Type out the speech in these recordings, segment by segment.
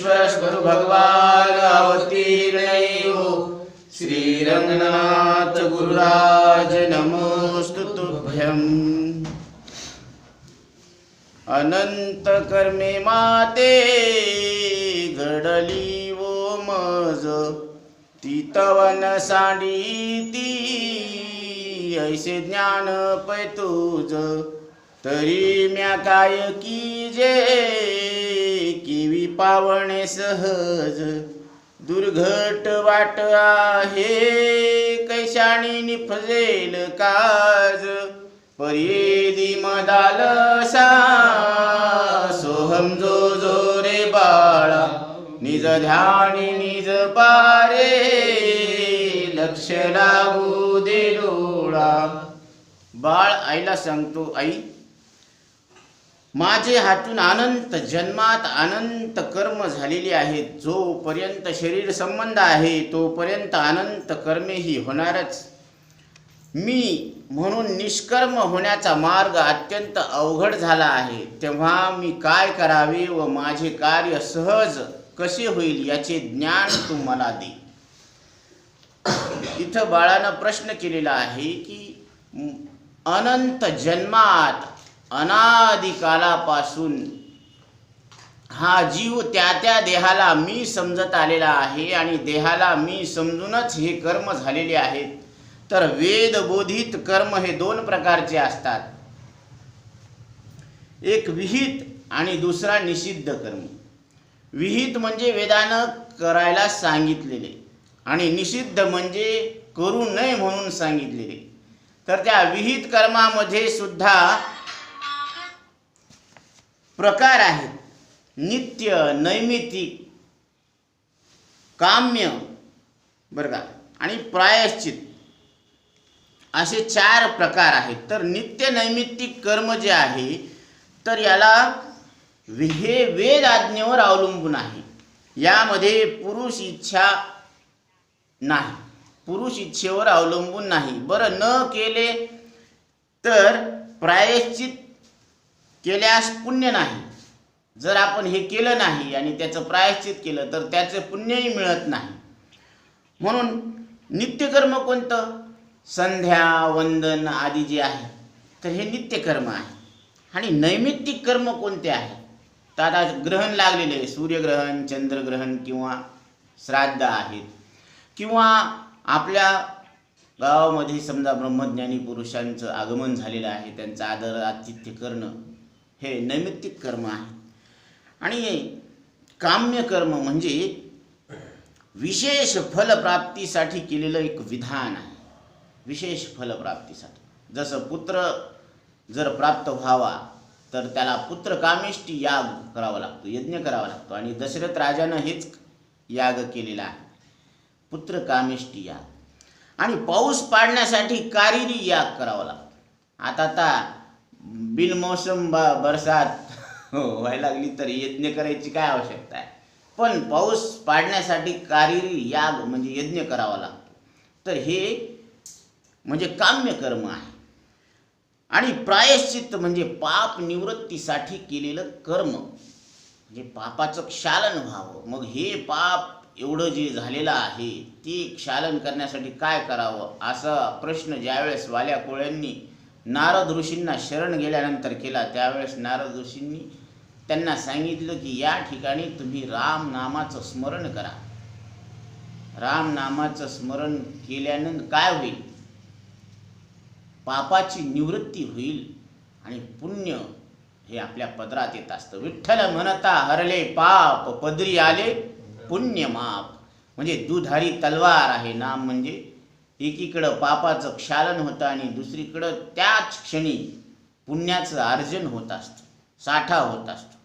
ईश्वर गुरु भगवान अवतीर्ण हो। श्री रंगनाथ गुरुराज नमोस्तु तुभ्यं। अनंत कर्मे माते घडली वो मज, तीतवन सांडिती ऐसे ज्ञान पै तुझ। तरी म्या काय कीजे किवी पावणे सहज, दुर्घट वाट आहे कैशाणी निफजेल काज। परेदी मदालसा सोहम जो जो रे बाळा, निज ध्यानी निज पारे लक्ष लागू दे डोळा। बाळ आईला सांगतो, आई माझे हातून अनंत जन्मात अनंत कर्म झालेली आहेत। जोपर्यंत शरीर संबंध आहे तोपर्यंत अनंत कर्मे ही होणारच। मी म्हणून निष्कर्म होण्याचा मार्ग अत्यंत अवघड झाला आहे। तेव्हा मी काय करावे व माझे कार्य सहज कसे होईल याचे ज्ञान तू मला दे। इथं बाळानं प्रश्न केलेला आहे की अनंत जन्मात अनादि कालापासून हा जीव त्या देहाला मी समजत आलेला आहे आणि देहाला मी समजूनच हे कर्म झालेले आहेत। तर वेद बोधित कर्म हे दोन प्रकारचे असतात, एक विहित आणि दुसरा निषिद्ध कर्म। विहित म्हणजे वेदानं करायला सांगितलेले आणि निषिद्ध म्हणजे करू नये म्हणून सांगितलेले। तर त्या विहित कर्मामध्ये सुद्धा प्रकार आहेत, नित्य, नैमित्तिक, काम्य बरं का आणि प्रायश्चित असे 4 प्रकार आहेत। तर नित्य नैमित्तिक कर्म जे आहे तर याला हे वेद आज्ञेवर अवलंबून आहे। यामध्ये पुरुष इच्छा नाही, पुरुष इच्छेवर अवलंबून नाही। बरं न केले तर प्रायश्चित केल्यास पुण्य नाही। जर आपण हे केलं नाही आणि त्याचं प्रायश्चित केलं तर त्याचे पुण्यही मिळत नाही। म्हणून नित्यकर्म कोणतं? संध्या वंदन आदी जे आहे तर हे नित्यकर्म आहे। आणि नैमित्तिक कर्म कोणते आहेत? तर आता ग्रहण लागलेले, सूर्यग्रहण, चंद्रग्रहण किंवा श्राद्ध आहेत, किंवा आपल्या गावामध्ये समजा ब्रह्मज्ञानी पुरुषांचं आगमन झालेलं आहे, त्यांचा आदर आतिथ्य करणं हे नैमित्तिक कर्म आहे। आणि काम्य कर्म म्हणजे विशेष फलप्राप्तीसाठी केलेलं एक विधान आहे, विशेष फलप्राप्तीसाठी। जसं पुत्र जर प्राप्त व्हावा तर त्याला पुत्र कामेष्टी याग करावा लागतो, यज्ञ करावा लागतो। आणि दशरथ राजानं हेच याग केलेला आहे, पुत्र कामेष्टी याग। आणि पाऊस पाडण्यासाठी कारिरी याग करावा लागतो। आता बिनमौसम बरसात व्हायला लागली तर यज्ञ करायची काय आवश्यकता आहे, पण पाऊस पाडण्यासाठी कारिरी याग म्हणजे यज्ञ करावा लागतो। तर हे म्हणजे काम्य कर्म आहे। आणि प्रायश्चित्त म्हणजे पाप निवृत्तीसाठी केलेलं कर्म, म्हणजे पापाचं क्षालन व्हावं। मग हे पाप एवढं जे झालेलं आहे ते क्षालन करण्यासाठी काय करावं, असा प्रश्न ज्यावेळेस वाल्या कोळ्यांनी नारद ऋषींना शरण गेल्यानंतर केला, त्यावेळेस नारद ऋषींनी त्यांना सांगितलं की या ठिकाणी तुम्ही राम नामाचं स्मरण करा। राम नामाचं स्मरण केल्यानं काय होईल? पापाची निवृत्ती होईल आणि पुण्य हे आपल्या पदरात येत असतं। विठ्ठल म्हणता हरले पाप, पदरी आले पुण्य माप। म्हणजे दुधारी तलवार आहे नाम, म्हणजे एकीकडं पापाचं क्षालन होतं आणि दुसरीकडं त्याच क्षणी पुण्याचं अर्जन होत असतं, साठा होत असतो।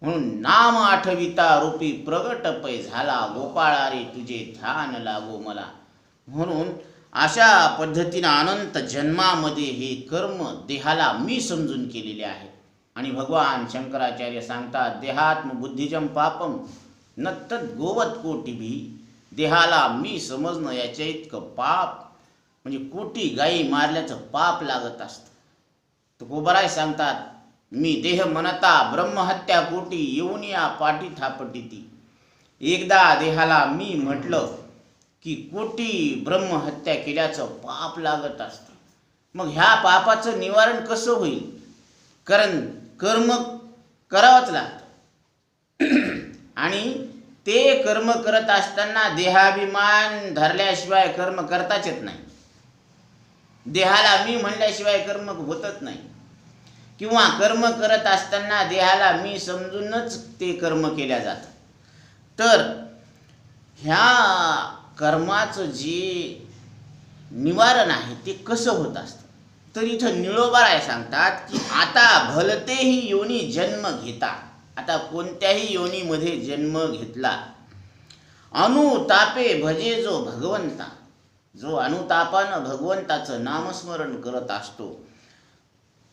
म्हणून नाम आठविता रूपी प्रगट पै झाला, गोपाळा रे तुझे ध्यान लागो मला। म्हणून अशा पद्धतीनं अनंत जन्मामध्ये हे कर्म देहाला मी समजून केलेले आहे। आणि भगवान शंकराचार्य सांगतात, देहात्म बुद्धिजम पापम न तद गोवत कोटिभी। देहाला मी समजणं याच्या इतकं पाप म्हणजे कोटी गायी मारल्याचं पाप लागत असतं। तर गोबराय सांगतात, मी देह मनता ब्रह्महत्या कोटी येऊन या पाठी थापटीती। एकदा देहाला मी म्हटलं की कोटी ब्रह्महत्या केल्याचं पाप लागत असतं. मग ह्या पापाचं निवारण कसं होईल? कारण कर्म करावंच लागतं आणि ते कर्म करत असताना देहाभिमान धरल्याशिवाय कर्म करताच येत नाही. देहाला मी म्हणल्याशिवाय कर्म होतच नाही, किंवा कर्म करत असताना देहाला मी समजूनच ते कर्म केल्या जातं. तर ह्या कर्माचं जे निवारण आहे ते कसं होत असतं? तर इथं निळोबाराय सांगतात की आता भलतेही योनी जन्म घेता. आता कोणत्याही योनीमध्ये जन्म घेतला, अनुतापे भजे जो भगवंता, जो अनुतापानं भगवंताचं नामस्मरण करत असतो,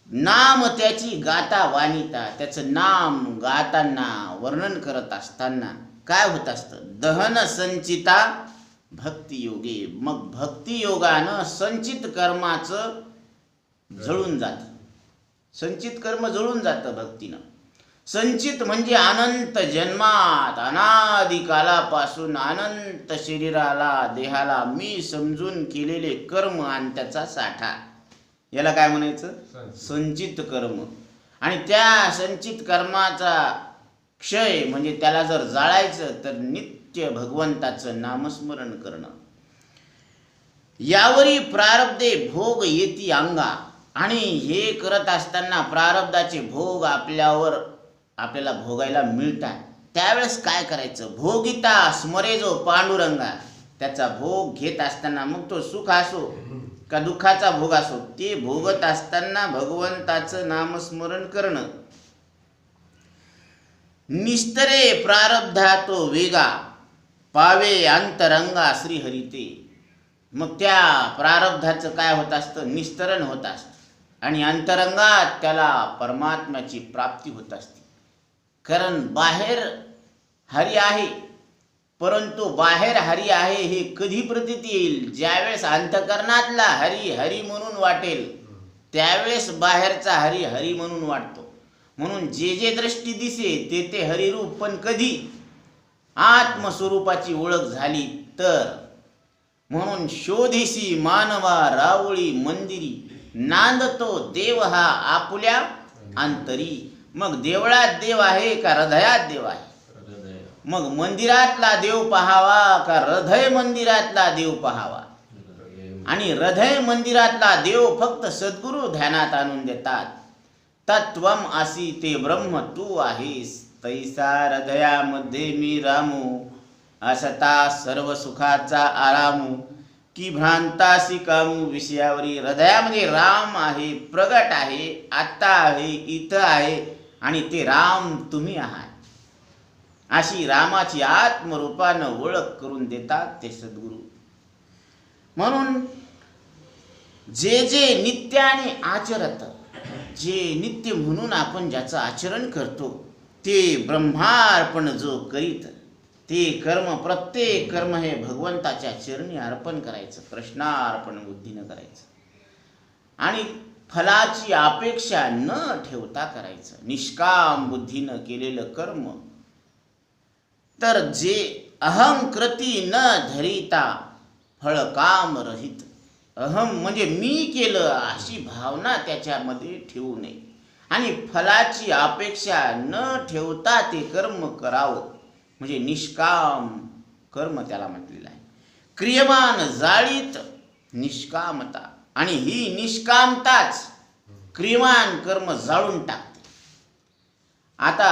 नाम त्याची गाता वाणिता, त्याचं नाम गाताना वर्णन करत असताना काय होत असतं? दहन संचिता भक्तियोगे. मग भक्तियोगानं संचित कर्माचं जळून जातं. संचित कर्म जळून जातं भक्तीनं. संचित म्हणजे अनंत जन्मात अनादि कालापासून अनंत शरीराला देहाला मी समजून केलेले कर्म आणि त्याचा साठा, याला काय म्हणायचं? संचित कर्म. आणि त्या संचित कर्माचा क्षय म्हणजे त्याला जर जाळायचं तर नित्य भगवंताचं नामस्मरण करणं. यावरी प्रारब्धे भोग येती अंगा. आणि हे करत असताना प्रारब्धाचे भोग आपल्याला भोगायला मिळतात. त्यावेळेस काय करायचं? भोगिता स्मरे जो पांडुरंगा. त्याचा भोग घेत असताना मग तो सुख असो का दुःखाचा भोग असो, ते भोगत असताना भगवंताचं नामस्मरण करणं. निस्तरे प्रारब्धा तो वेगा पावे अंतरंगा श्रीहरिते. मग त्या प्रारब्धाचं काय होत असतं? निस्तरण होत असतं आणि अंतरंगात त्याला परमात्म्याची प्राप्ती होत असते. कारण बाहेर हरी आहे, परंतु बाहेर हरी आहे हे कधी प्रतीत येईल? ज्यावेळेस अंतकरणातला हरी हरी म्हणून वाटेल त्यावेळेस बाहेरचा हरी हरी म्हणून वाटतो. म्हणून जे जे दृष्टी दिसे ते ते हरिरूप. पण कधी आत्मस्वरूपाची ओळख झाली तर. म्हणून शोधिसी मानवा रावळी मंदिरी, नांदतो देव हा आपुल्या अंतरी. मग देवळात देव आहे का हृदयात देव आहे? मग मंदिरातला देव पहावा का हृदय मंदिरातला देव पहावा? आणि हृदय मंदिरातला देव फक्त सद्गुरू ध्यानात आणून देतात. तत्वम आसी ते ब्रह्म तू आहेस, तैसा हृदयामध्ये मी रामू. असता सर्व सुखाचा आरामू, की भ्रांतासी कामू विषयावरी. हृदयामध्ये राम आहे, प्रगट आहे, आत्ता आहे, इथं आहे आणि ते राम तुम्ही आहात. अशी रामाची आत्मरूपानं ओळख करून देतात ते सद्गुरू. म्हणून जे जे नित्याने आचरत, जे नित्य म्हणून आपण ज्याचं आचरण करतो, ते ब्रह्मार्पण जो करीत, ते कर्म, प्रत्येक कर्म हे भगवंताच्या चरणी अर्पण करायचं, कृष्णार्पण बुद्धीनं करायचं आणि फलाची अपेक्षा न ठेवता करायचं, निष्काम बुद्धीनं केलेलं कर्म. तर जे अहंकृती न धरिता फळ काम रहित. अहम म्हणजे मी केलं अशी भावना त्याच्यामध्ये ठेवू नये आणि फलाची अपेक्षा न ठेवता ते कर्म करावं, म्हणजे निष्काम कर्म त्याला म्हटलेलं आहे. क्रियमान जाळीत निष्कामता. आणि ही निष्कामताच क्रियमान कर्म जाळून टाकते. आता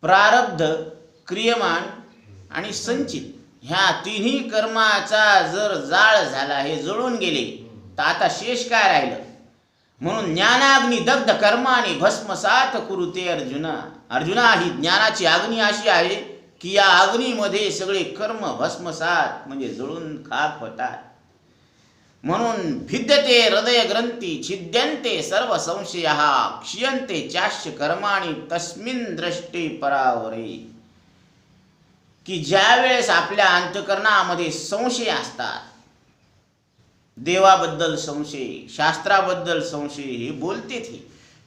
प्रारब्ध, क्रियमान आणि संचित ह्या तिन्ही कर्माचा जर जाळ झाला, हे जळून गेले, तर आता शेष काय राहिलं? म्हणून ज्ञानाग्नी दग्ध कर्माने भस्मसात कुरुते अर्जुना. अर्जुना, ही ज्ञानाची अग्नी अशी आहे की या अग्नीमध्ये सगळे कर्म भस्मसात म्हणजे जळून खाक होतात. म्हणून भिद्यते हृदय ग्रंथी छिद्यन्ते सर्व संशयः क्षीयन्ते चाश्य कर्माणि तस्मिन् दृष्टे परावरे. की ज्या वेळेस आपल्या अंतकरणामध्ये संशय असतात, देवाबद्दल संशय, शास्त्राबद्दल संशय, हे बोलतेत,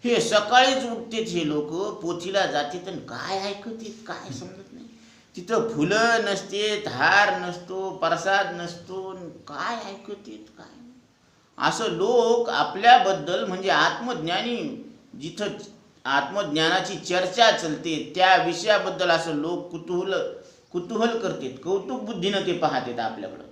हे सकाळीच उठतेत हे लोक, पोथीला जातात आणि काय ऐकतात काय समजत नाही. तिथं फुलं नसतेत, हार नसतो, प्रसाद नसतो, काय ऐकतेत काय. असं लोक आपल्याबद्दल म्हणजे आत्मज्ञानी, जिथं आत्मज्ञानाची चर्चा चलते त्या विषयाबद्दल असं लोक कुतूहल करतात, कौतुक बुद्धीनं ते पाहतात आपल्याकडं.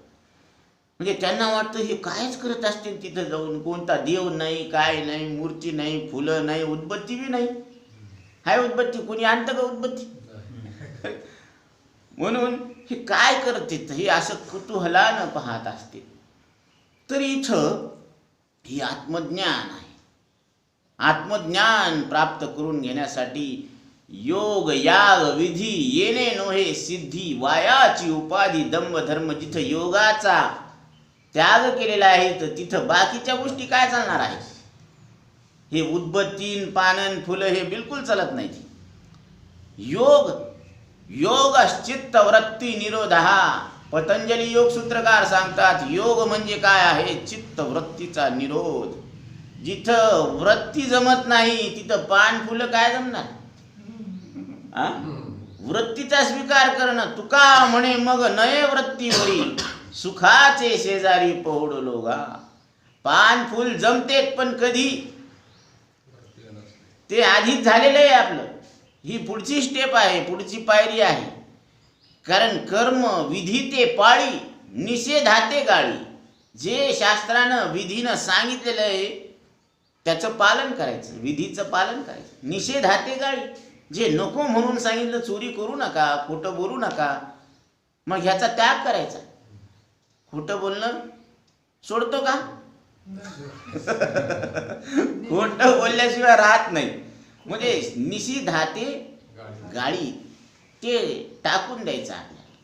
म्हणजे त्यांना वाटतं हे कायच करत असतील तिथं जाऊन, कोणता देव नाही, काय नाही, मूर्ती नाही, फुलं नाही, उदबत्ती बी नाही. हाय उदबत्ती, कोणी आणतं का उदबत्ती? म्हणून हे काय करते हे असं कुतूहलानं पाहत असते. तर इथं हे आत्मज्ञान आहे. आत्मज्ञान प्राप्त करून घेण्यासाठी योग याग विधी येणे नोहे सिद्धी, वायाची उपाधी दंभ धर्म. जिथं योगाचा त्याग केलेला आहे तर तिथं बाकीच्या गोष्टी काय चालणार आहे? हे उदबत्तीन पानन फुलं हे बिलकुल चालत नाही. योग चित्त वृत्ती निरोधा. पतंजली योग सूत्रकार सांगतात योग म्हणजे काय आहे? चित्त वृत्तीचा निरोध. जिथं वृत्ती जमत नाही तिथं पान फुलं काय जमणार? वृत्तीचा स्वीकार करणं. तुका म्हणे मग नये वृत्तीवरी, सुखाचे शेजारी पहुडलो गा. पान फुल जमतेत पण कधी? ते आधीच झालेलं आहे आपलं. ही पुढची स्टेप आहे, पुढची पायरी आहे. कारण कर्म विधी ते पाळी, निषेधाते गाळी. जे शास्त्रानं विधीनं सांगितलेलं आहे त्याचं पालन करायचं, विधीचं पालन करायचं. निषेधाते गाळी, जे नको म्हणून सांगितलं, चोरी करू नका, खोटं बोलू नका, मग ह्याचा त्याग करायचा. खोटं बोलणं सोडतो का? खोटं बोलल्याशिवाय राहत नाही. म्हणजे निषेधाते गाळी ते टाकून द्यायचं आपल्याला.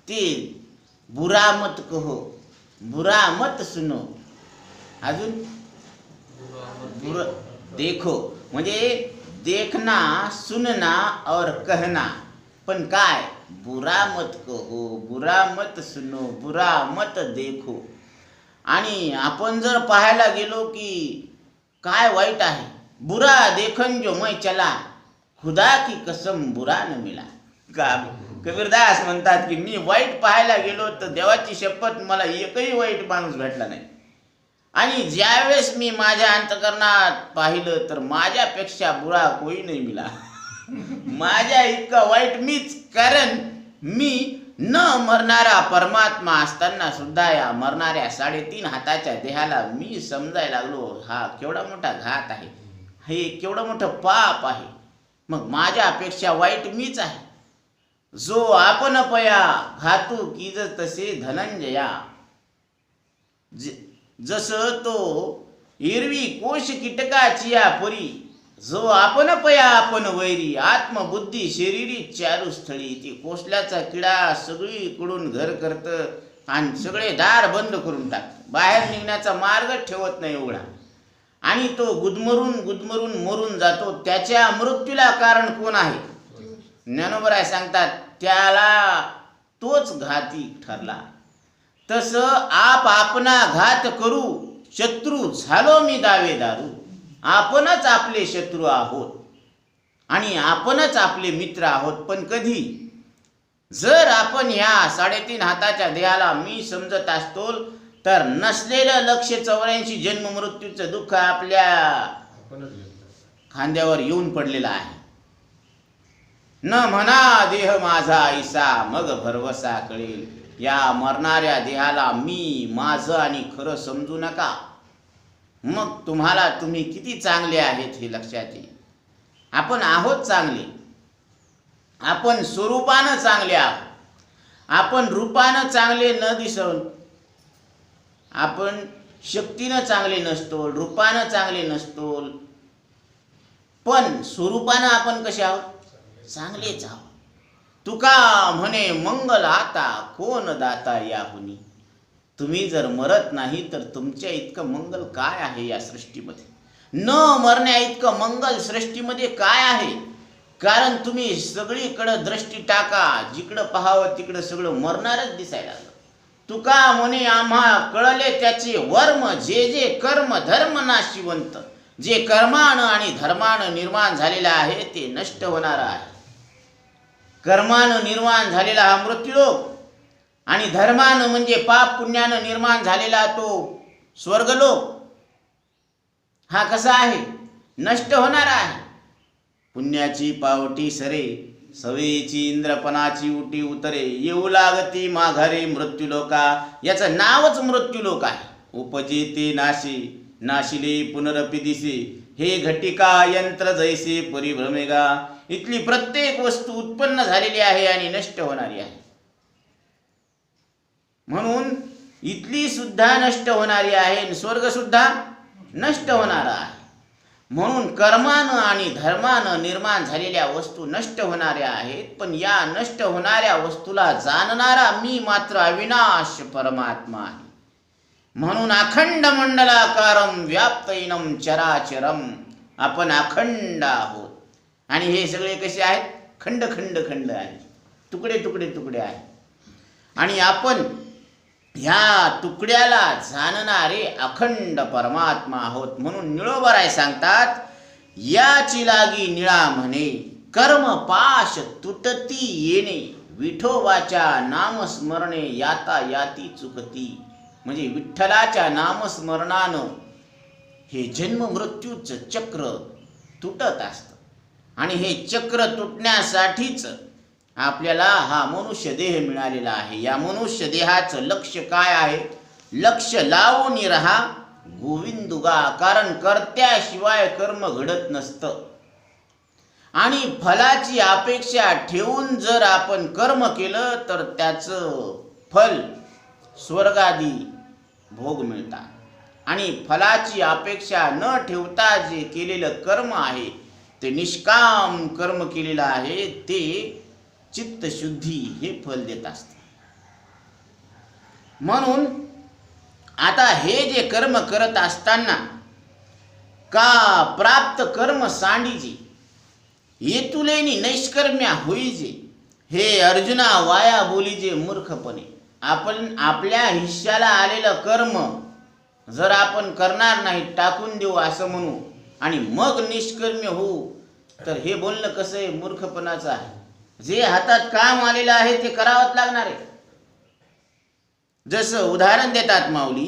ते बुरा मत कहो, बुरा मत सुनो, अजून बुरा देखो. म्हणजे देखना, सुनना और कहना, पण काय? बुरा मत कहो, बुरा मत सुनो, बुरा मत देखो. आणि आपण जर पाहायला गेलो की काय वाईट आहे, बुरा देखन जो मैं चला, खुदा की कसम बुरा न मिला. का कबीरदास म्हणतात की मी वाईट पाहायला गेलो तर देवाची शपथ मला एकही वाईट माणूस भेटला नाही. आणि ज्यावेळेस मी माझ्या अंतकरणात पाहिलं तर माझ्यापेक्षा बुरा कोई नाही मिला. माझ्या इतका वाईट मीच. कारण मी न मरणारा परमात्मा असताना सुद्धा या मरणाऱ्या 3.5 हाताच्या देहाला मी समजायला लागलो हा केवढा मोठा घात आहे, हे केवढं मोठं पाप आहे. मग माझ्यापेक्षा वाईट मीच आहे. जो आपण पया घातू कीज तसे धनंजया. जसं तो एरवी कोश कीटकाची या परी, जो आपण पया आपण वैरी, आत्मबुद्धी शरीरी चारू स्थळी. ती कोसल्याचा किडा सगळीकडून घर करतं आणि सगळे दार बंद करून टाकतं, बाहेर निघण्याचा मार्ग ठेवत नाही उघडा. आणि तो गुदमरून मरून जातो. त्याच्या मृत्यूला कारण कोण आहे? ज्ञानोबराय सांगतात त्याला तोच घाती ठरला. तसं आपणा घात करू, शत्रू झालो मी दावेदारू. आपणच आपले शत्रू आहोत आणि आपणच आपले मित्र आहोत. पण कधी? जर आपण ह्या 3.5 हाताच्या देहाला मी समजत असतो तर नसलेलं 184 जन्म मृत्यूचं दुःख आपल्या खांद्यावर येऊन पडलेलं आहे. न म्हणा देह माझा ऐसा, मग भरवसा कळेल. या मरणाऱ्या देहाला मी माझं आणि खरं समजू नका, मग तुम्ही किती चांगले आहेत हे लक्षात येईल. आपण आहोत चांगले, आपण स्वरूपानं चांगले आहोत. आपण रूपानं चांगले न दिसून, आपण शक्तीनं चांगले नसतो, रूपानं चांगले नसतो, पण स्वरूपानं आपण कसे आहोत? चांगलेच आहोत. तुका म्हणे मंगल आता कोण दाता याहुनी. तुम्ही जर मरत नाही तर तुमच्या इतकं मंगल काय आहे या सृष्टीमध्ये? न मरण्या इतकं मंगल सृष्टीमध्ये काय आहे? कारण तुम्ही सगळीकडं दृष्टी टाका, जिकडं पाहावं तिकडं सगळं मरणारच दिसायला लागलं. तुका म्हणे आम्हा कळले त्याचे वर्म, जे जे कर्म धर्म नाशिवंत. जे कर्मानं आणि धर्मानं निर्माण झालेलं आहे ते नष्ट होणार आहे. कर्मानं निर्माण झालेला हा मृत्यूलोक आणि धर्मानं म्हणजे पाप पुण्यानं निर्माण झालेला तो स्वर्गलोक हा कसा आहे? नष्ट होणारा आहे. पुण्याची पावटी सरे, सवेची इंद्रपणाची उटी उतरे, येऊ लागती माघारी मृत्यूलोका. याचं नावच मृत्यूलोक आहे. उपजेते नाशी, नाशिले पुनरपि दिसे, हे घटिका यंत्र जैसे परिभ्रमेगा. इथली प्रत्येक वस्तू उत्पन्न झालेली आहे आणि नष्ट होणारी आहे. म्हणून इथली सुद्धा नष्ट होणारी आहे, स्वर्ग सुद्धा नष्ट होणारा आहे. म्हणून कर्मानं आणि धर्मानं निर्माण झालेल्या वस्तू नष्ट होणाऱ्या आहेत, पण या नष्ट होणाऱ्या वस्तूला जाणणारा मी मात्र अविनाश परमात्मा आहे. म्हणून अखंड मंडलाकारम व्याप्तैनम चराचरम. आपण अखंड आहोत आणि हे सगळे कसे आहेत? खंड खंड खंड आहेत, तुकडे तुकडे तुकडे आहेत. आणि आपण ह्या तुकड्याला जाणणारे अखंड परमात्मा आहोत. म्हणून निळोबराय सांगतात, याची लागी निळा म्हणे, कर्म पाश तुटती येणे, विठोबाच्या नामस्मरणे याता याती चुकती. म्हणजे विठ्ठलाच्या नामस्मरणानं हे जन्म मृत्यूचं चक्र तुटत असतं. आणि हे चक्र तुटण्यासाठीच आपल्याला हा मनुष्य देह मिळालेला आहे. या मनुष्य देहाचं लक्ष काय आहे? लक्ष लावून राहा गोविंदुगा. कारण कर्त्याशिवाय कर्म घडत नसतं. आणि फलाची अपेक्षा ठेवून जर आपण कर्म केलं तर त्याचं फल स्वर्गादी भोग मिळतात. आणि फलाची अपेक्षा न ठेवता जे केलेलं कर्म आहे ते निष्काम कर्म केलेलं आहे, ते चित्तशुद्धी हे फल देत असते. म्हणून आता हे जे कर्म करत असताना का प्राप्त कर्म सांडीजे, येतुलेनी नैष्कर्म्या होईजे, हे अर्जुना वाया बोलीजे मूर्खपणे. आपण आपल्या हिश्श्याला आलेलं कर्म जर आपण करणार नाही, टाकून देऊ असं म्हणू आणि मग निष्कर्म्य होऊ, तर हे बोलणं कसं आहे? मूर्खपणाचं आहे. जे हातात काम आलेलं आहे ते करावंच लागणार आहे. जसं उदाहरण देतात माऊली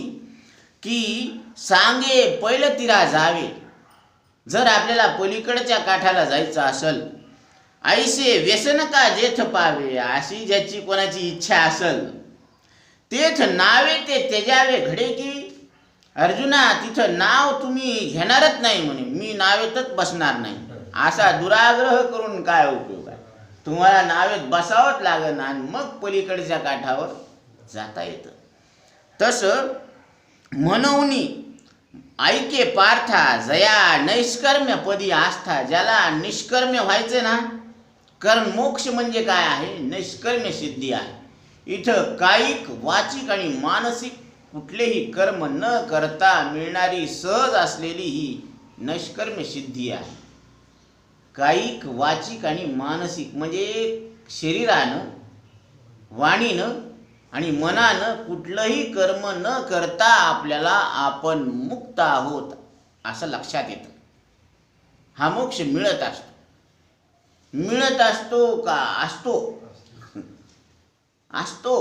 की सांगे पहिलं तिरा जावे. जर आपल्याला पलीकडच्या काठाला जायचं असेल, ऐसे व्यसन का जेथ पावे, अशी ज्याची कोणाची इच्छा असेल, तेथ नावे ते त्याजावे घडे की. अर्जुना, तिथं नाव तुम्ही घेणारच नाही म्हणे, मी नावेतच बसणार नाही. असा दुराग्रह करून काय उपयोग आहे? तुम्हाला नावेत बसावंच लागेल आणि मग पलीकडच्या काठावर जाता येतं. तसं म्हणूनी ऐके पार्था जया नैष्कर्म्य पदी आस्था. ज्याला निष्कर्म्य व्हायचं ना, कारण मोक्ष म्हणजे काय आहे? नैष्कर्म्य सिद्धी आहे. इथं कायिक, वाचिक आणि मानसिक कुठलेही कर्म न करता मिळणारी सहज असलेली ही नैष्कर्म्य सिद्धी आहे. कायिक, वाचिक आणि मानसिक म्हणजे शरीरानं, वाणीनं आणि मनानं कुठलंही कर्म न करता आपल्याला आपण मुक्त आहोत असं लक्षात येतं. हा मोक्ष मिळत असतो. मिळत असतो का? असतो. असतो.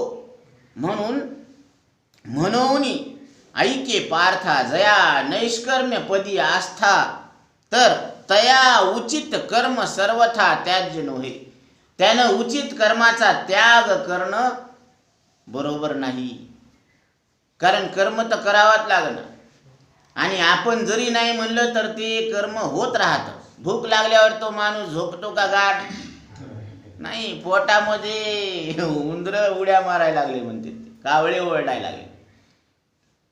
म्हणून ऐके पार्था जया नैष्कर्म्य पदी आस्था. तर तया उचित कर्म सर्वथा त्याज्य नव्हे. त्यानं उचित कर्माचा त्याग करणं बरोबर नाही. कारण कर्म तर करावंच लागणार. आणि आपण जरी नाही म्हणलं तर ते कर्म होत राहतं. भूक लागल्यावर तो माणूस झोपतो का गाठ? नाही. पोटामध्ये उंदर उड्या मारायला लागले म्हणते, कावळे ओरडायला लागले.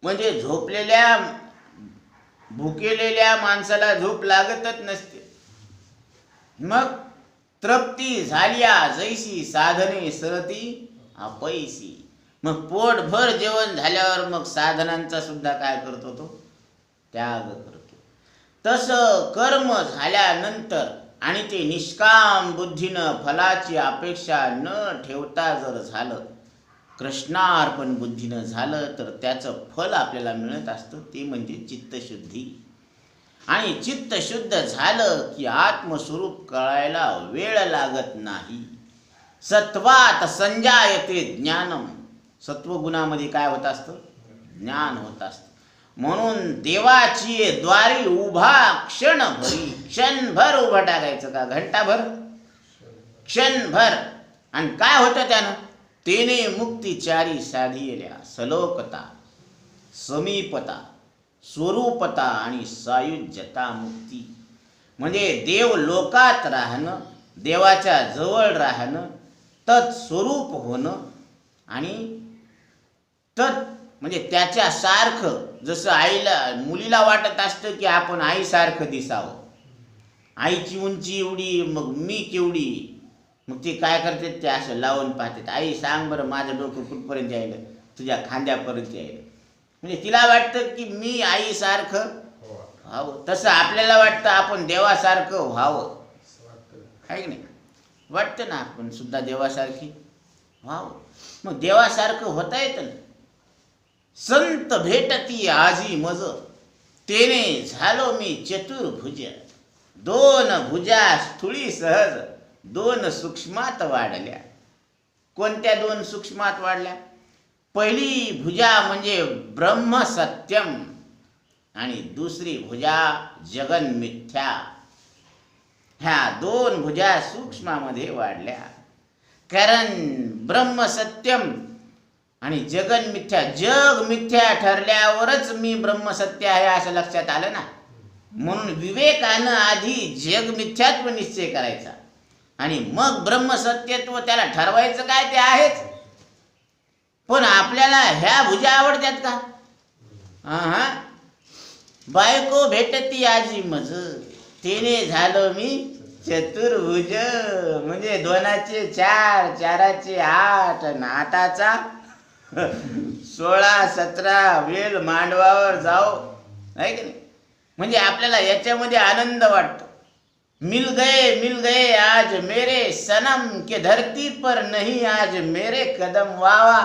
म्हणजे झोपलेल्या भुकेलेल्या माणसाला झोप लागतच नसते. मग तृप्ती झाल्या जैसी साधने सरती अपैसी. मग पोटभर जेवण झाल्यावर मग साधनांचा सुद्धा काय करतो? तो त्याग करतो. तसं कर्म झाल्यानंतर आणि ते निष्काम बुद्धीनं फलाची अपेक्षा न ठेवता जर झालं, कृष्णार्पण बुद्धीनं झालं, तर त्याचं फल आपल्याला मिळत असतं. ते म्हणजे चित्तशुद्धी. आणि चित्तशुद्ध झालं की आत्मस्वरूप कळायला वेळ लागत नाही. सत्वात संजायते ज्ञानम. सत्वगुणामध्ये काय होत असतं? ज्ञान होत असतं. म्हणून देवाची द्वारी उभा क्षणभरी. क्षणभर उभं टाकायचं का? घंटाभर? क्षणभर. आणि काय होतं त्यानं? तेने मुक्तिचारी साधियल्या सलोकता, समीपता, स्वरूपता आणि सायुज्यता मुक्ती. म्हणजे देव लोकात राहणं, देवाच्या जवळ राहणं, तत्स्वरूप होणं आणि तत् म्हणजे त्याच्यासारखं. जसं आईला मुलीला वाटत असतं की आपण आईसारखं दिसावं. आईची उंची एवढी, मग मी केवढी. मग ते काय करते? ते असं लावून पाहतात. आई सांग बरं माझं डोकं कुठपर्यंत यायलं? तुझ्या खांद्यापर्यंत यायलं. म्हणजे तिला वाटतं की मी आईसारखं व्हावं. तसं आपल्याला वाटतं आपण देवासारखं व्हावं. आहे की नाही? वाटतं ना आपण सुद्धा देवासारखी व्हावं. मग देवासारखं होता येतं ना. संत भेटती आजी मज, तेने झालो मी चतुर्भुज. दोन भुजा स्थूळी सहज, दोन सूक्ष्मात वाढल्या. कोणत्या दोन सूक्ष्मात वाढल्या? पहिली भुजा म्हणजे ब्रह्म सत्यम आणि दुसरी भुजा जगन मिथ्या. ह्या दोन भुजा सूक्ष्मामध्ये वाढल्या. कारण ब्रह्म सत्यम आणि जगन मिथ्या, जग मिथ्या ठरल्यावरच मी ब्रह्मसत्य आहे असं लक्षात आलं ना. म्हणून विवेकानं आधी जग मिथ्यात्व निश्चय करायचा आणि मग ब्रह्मसत्यत्व त्याला ठरवायचं काय ते आहेच. पण आपल्याला ह्या भुजा आवडतात का? हा, बायको भेटती आजी मज, तेने झालो मी चतुर्भुज. म्हणजे दोनाचे चार, चाराचे आठ, नाटाचा 16-17 वेल मांडवावर जाओ. आहे की नाही? म्हणजे आपल्याला याच्यामध्ये आनंद वाटतो. मिल गए आज मेरे सनम के धरती पर नहीं आज मेरे कदम. वावा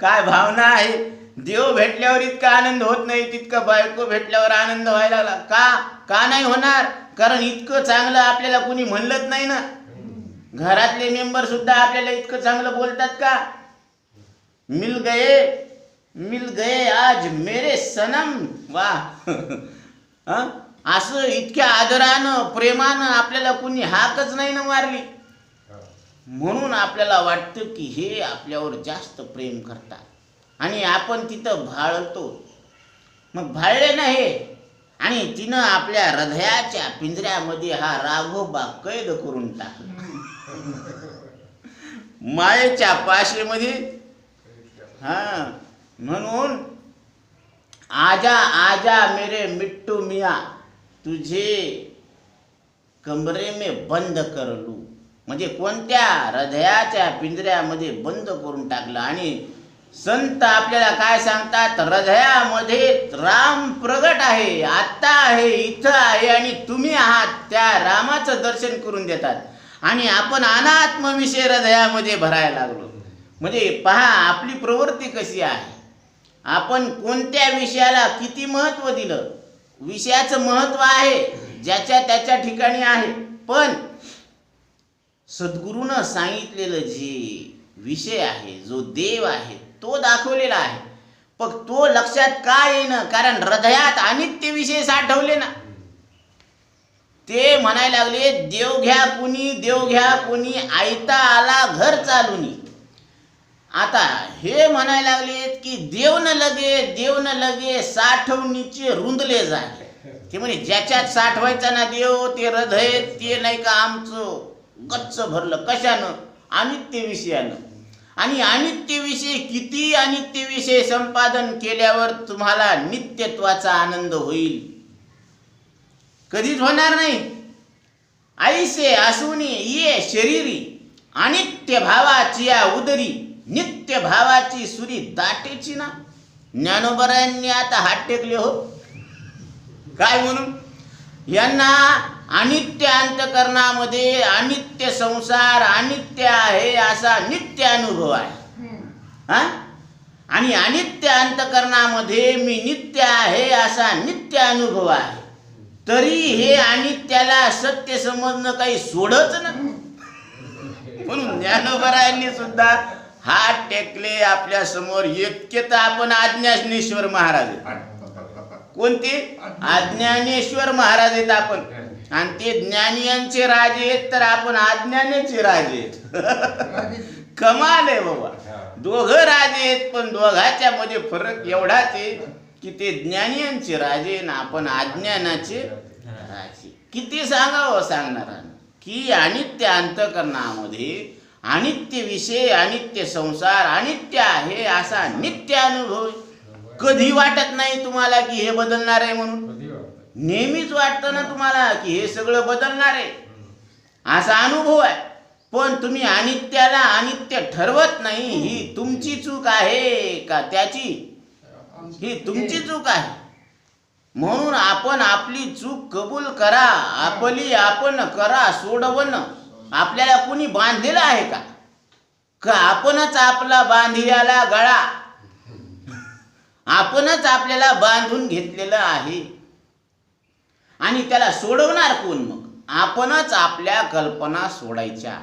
काय भावना आहे. देव भेटल्यावर इतका आनंद होत नाही तितका बायको भेटल्यावर आनंद व्हायला लागला. का नाही होणार? कारण इतकं चांगलं आपल्याला कुणी म्हणलंच नाही ना. घरातले मेंबर सुद्धा आपल्याला इतकं चांगलं बोलतात का? मिल गए आज मेरे सनम. वा असं इतक्या आदरानं प्रेमानं आपल्याला कुणी हाकच नाही ना मारली. म्हणून आपल्याला वाटतं की हे आपल्यावर जास्त प्रेम करतात आणि आपण तिथं भाळतो. मग भाळले ना हे, आणि तिनं आपल्या हृदयाच्या पिंजऱ्यामध्ये हा राघोबा कैद करून टाकला. मायेच्या पाशेमध्ये. हा, म्हणून आजा आजा मेरे मिट्टू मिया, तुझे कमरे में बंद कर लू. म्हणजे कोणत्या? हृदयाच्या पिंजऱ्यामध्ये बंद करून टाकलं. आणि संत आपल्याला काय सांगतात? हृदयामध्ये राम प्रगट आहे, आत्ता आहे, इथं आहे आणि तुम्ही आहात. त्या रामाचं दर्शन करून देतात. आणि आपण अनात्मविषय हृदयामध्ये भरायला लागलो. म्हणजे पहा आपली प्रवृत्ती कशी आहे. आपण कोणत्या विषयाला किती महत्त्व दिलं. विषयाचं महत्त्व आहे ज्याच्या त्याच्या ठिकाणी आहे. पण सद्गुरूनं सांगितलेलं जे विषय आहे, जो देव आहे, तो दाखवलेला आहे. पण तो लक्षात का येईना? कारण हृदयात अनित्य विषय साठवले ना. ते म्हणायला लागले देव घ्या कुणी आयता आला घर चालूनी. आता हे म्हणायला लागले की देव न लगे साठवणीचे रुंदले झाले. ते म्हणे ज्याच्यात साठवायचा ना देव ते हृदय, ते नाही का आमचं गच्च भरलं. कशानं? अनित्य विषयानं. आणि अनित्य विषय, किती अनित्य विषय संपादन केल्यावर तुम्हाला नित्यत्वाचा आनंद होईल? कधीच होणार नाही. ऐसे असूनी ये शरीरी, अनित्य भावाची या उदरी, नित्य भावाची सुरी दाटेची ना. ज्ञानोबरायांनी आता हात टेकले हो. काय म्हणून? यांना अनित्य अंतकरणामध्ये अनित्य संसार, अनित्य आहे असा नित्य अनुभव आहे. हा, आणि अनित्य अंतकरणामध्ये मी नित्य आहे असा नित्य अनुभव आहे. तरी हे अनित्याला सत्य समजणं काही सोडच ना. ज्ञानोबरायांनी सुद्धा हात टेकले आपल्या समोर. इतके तर आपण अज्ञानेश्वर महाराज आहेत. कोणते? अज्ञानेश्वर महाराज आहेत आपण. आणि ते ज्ञानियांचे राजे आहेत तर आपण अज्ञानाचे राजे आहेत. कमाल आहे बाबा. दोघं राजे आहेत पण दोघाच्या मध्ये फरक एवढाच आहे की ते ज्ञानियांचे राजे ना आपण अज्ञानाचे राजे. किती सांगावं सांगणारा की अनित्य अंतःकरणामध्ये अनित्य विषय, अनित्य संसार, अनित्य आहे असा नित्य अनुभव. कधी वाटत नाही तुम्हाला की हे बदलणार आहे म्हणून. नेहमीच वाटतं ना तुम्हाला की हे सगळं बदलणार आहे असा अनुभव आहे. पण तुम्ही अनित्याला अनित्य ठरवत नाही. ही तुमची चूक आहे का त्याची? ही तुमची चूक आहे. म्हणून आपण आपली चूक कबूल करा. आपली आपण करा सोडवण. आपल्याला कोणी बांधलेलं आहे का आपणच आपला बांधियाला गळा? आपणच आपल्याला बांधून घेतलेलं आहे. आणि त्याला सोडवणार कोण? मग आपणच आपल्या कल्पना सोडायच्या.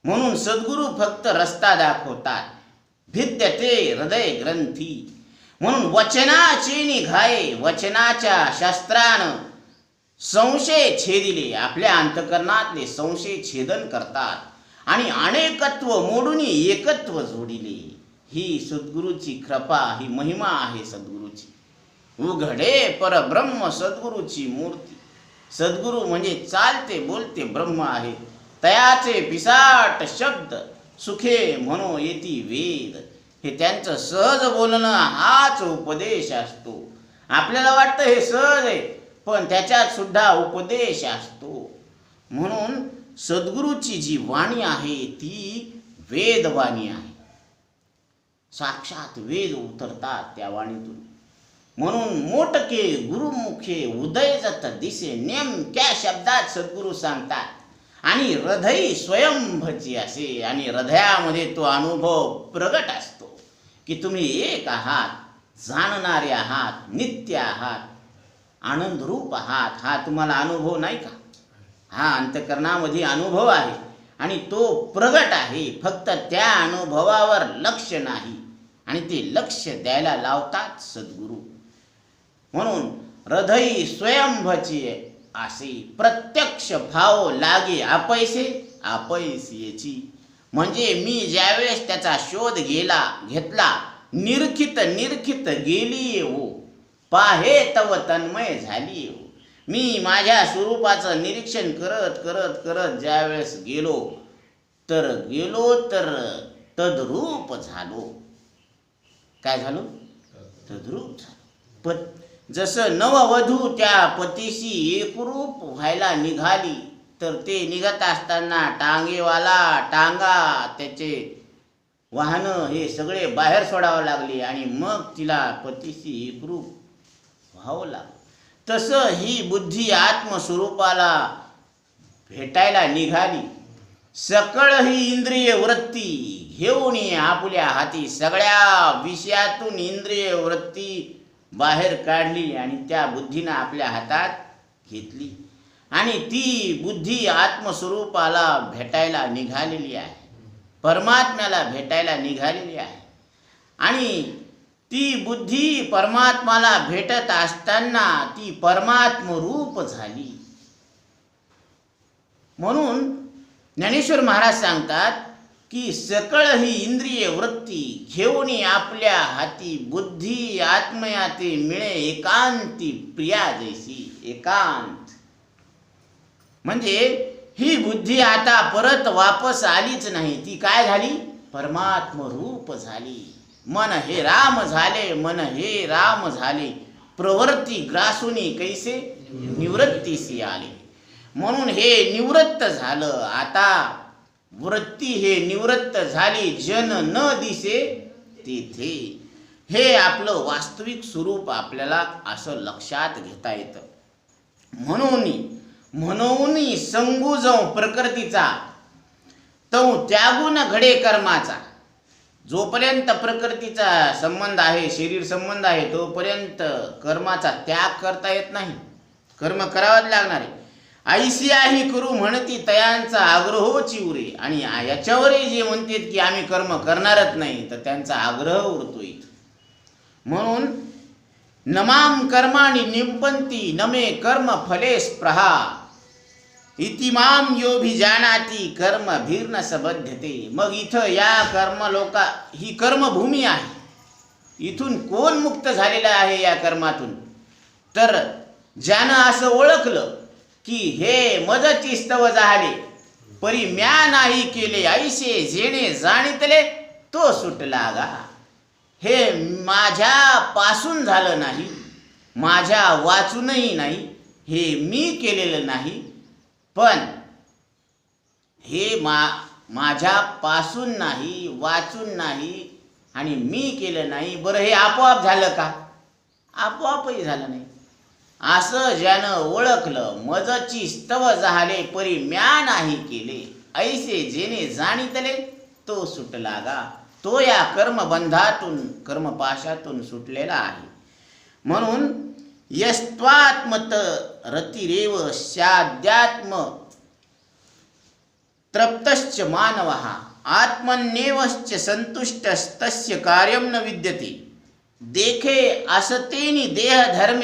म्हणून सद्गुरू फक्त रस्ता दाखवतात. भिद्यते हृदय ग्रंथी. म्हणून वचनाचे निघाये. वचनाच्या शस्त्रानं संशय छेदिले. आपल्या अंतःकरणातले संशय छेदन करतात आणि अनेकत्व मोडून एकत्व जोडिले. ही सद्गुरूची कृपा, ही महिमा आहे सद्गुरूची. उघडे परब्रह्म सद्गुरूची मूर्ती. सद्गुरू म्हणजे चालते बोलते ब्रह्म आहे. तयाचे पिसाट शब्द सुखे म्हणो येती वेद. हे त्यांचं सहज बोलणं हाच उपदेश असतो. आपल्याला वाटतं हे सहज आहे पण त्याच्यात सुद्धा उपदेश असतो. म्हणून सद्गुरूची जी वाणी आहे ती वेदवाणी आहे. साक्षात वेद उतरतात त्या वाणीतून. म्हणून मोटके गुरुमुखे उदय जत दिसे. नेमक्या शब्दात सद्गुरू सांगतात. आणि हृदय स्वयंभची असे. आणि हृदयामध्ये तो अनुभव प्रगट असतो की तुम्ही एक आहात, जाणणारे आहात, नित्य आहात, आनंदरूप आहात. हा तुम्हाला अनुभव नाही का? हा अंतःकरणामध्ये अनुभव आहे आणि तो प्रगट आहे. फक्त त्या अनुभवावर लक्ष नाही आणि ते लक्ष द्यायला लावतात सद्गुरू. म्हणून हृदय स्वयंभची असे. प्रत्यक्ष भाव लागे अपैसे अपैसेची. म्हणजे मी ज्यावेळेस त्याचा शोध घेतला निरखित निरखित गेली हो. पाहे तव तन्मय झाली हो. मी माझ्या स्वरूपाचं निरीक्षण करत करत करत ज्यावेळेस गेलो तर तद्रूप झालो. काय झालो? तद्रूप झालो. जसं नववधू त्या पतीशी एकरूप व्हायला निघाली तर ते निघत असताना टांगेवाला टांगा त्याचे वाहनं हे सगळे बाहेर सोडावं लागले आणि मग तिला पतीशी एकरूप व्हावं लागलं. तसं ही बुद्धी आत्मस्वरूपाला भेटायला निघाली. सकळ ही इंद्रिय वृत्ती घेऊन आपल्या हाती सगळ्या विषयातून इंद्रिय वृत्ती बाहेर काढली आणि त्या बुद्धीनं आपल्या हातात घेतली. आणि ती बुद्धी आत्मस्वरूपाला भेटायला निघालेली आहे. परमात्म्याला भेटायला निघालेली आहे. आणि ती बुद्धी परमात्माला भेटत असताना ती परमात्मरूप झाली. म्हणून ज्ञानेश्वर महाराज सांगतात की सकळ ही इंद्रिय वृत्ती घेऊन आपल्या हाती बुद्धी आत्मयाते मिळे एकांती प्रिया जैसी. एकांत म्हणजे ही बुद्धी आता परत वापस आलीच नाही. ती काय झाली? परमात्म रूप झाली. मन हे राम झाले. मन हे राम झाले. प्रवृत्ती ग्रासुनी कैसे निवृत्तीसी आले. म्हणून हे निवृत्त झालं. आता वृत्ती हे निवृत्त झाली. जन न दिसे तेथे. हे आपलं वास्तविक स्वरूप आपल्याला असं लक्षात घेता येतं. म्हणून संगू जाऊ प्रकृतीचा तो त्यागून घडे कर्माचा. जोपर्यंत प्रकृतीचा संबंध आहे, शरीर संबंध आहे, तोपर्यंत कर्माचा त्याग करता येत नाही. कर्म करावंच लागणार आहे. ऐसियाही करू म्हणती तयांचा आग्रहो चिवरे. आणि याच्यावरही जे म्हणतात की आम्ही कर्म करणारच नाही, तर त्यांचा आग्रह उरतो इथं. म्हणून नमाम कर्माणि निंपंती नमे कर्म फले स्पृहा इति माम योभिजानाति कर्म भीर्न सबध्यते. मग इथं या कर्म ही कर्मभूमी आहे. इथून कोण मुक्त झालेला आहे या कर्मातून? तर ज्यानं असं ओळखलं की हे मजची स्तव झाले परी म्या नाही केले, ऐसे जेणे जाणितले तो सुटला गा. हे माझ्यापासून झालं नाही, माझ्या वाचूनही नाही, हे मी केलेलं नाही, पण हे माझ्यापासून नाही, वाचून नाही आणि मी केलं नाही. बरं, हे आपोआप झालं का? आपोआपही झालं नाही. असं ज्यानं ओळखलं मजची स्तव झाले परी म्या नाही केले, ऐसे जेणे जाणितले तो सुटला गा. तो या कर्मबंधातून कर्मपाशातून सुटलेला आहे. म्हणून यस्त्वात्मत रतिरेव स्याद्यात्म तृप्तश्च मानवः आत्मन्येवश्च संतुष्टस्तस्य कार्यं न विद्यते. देखे असतेनि देह धर्मे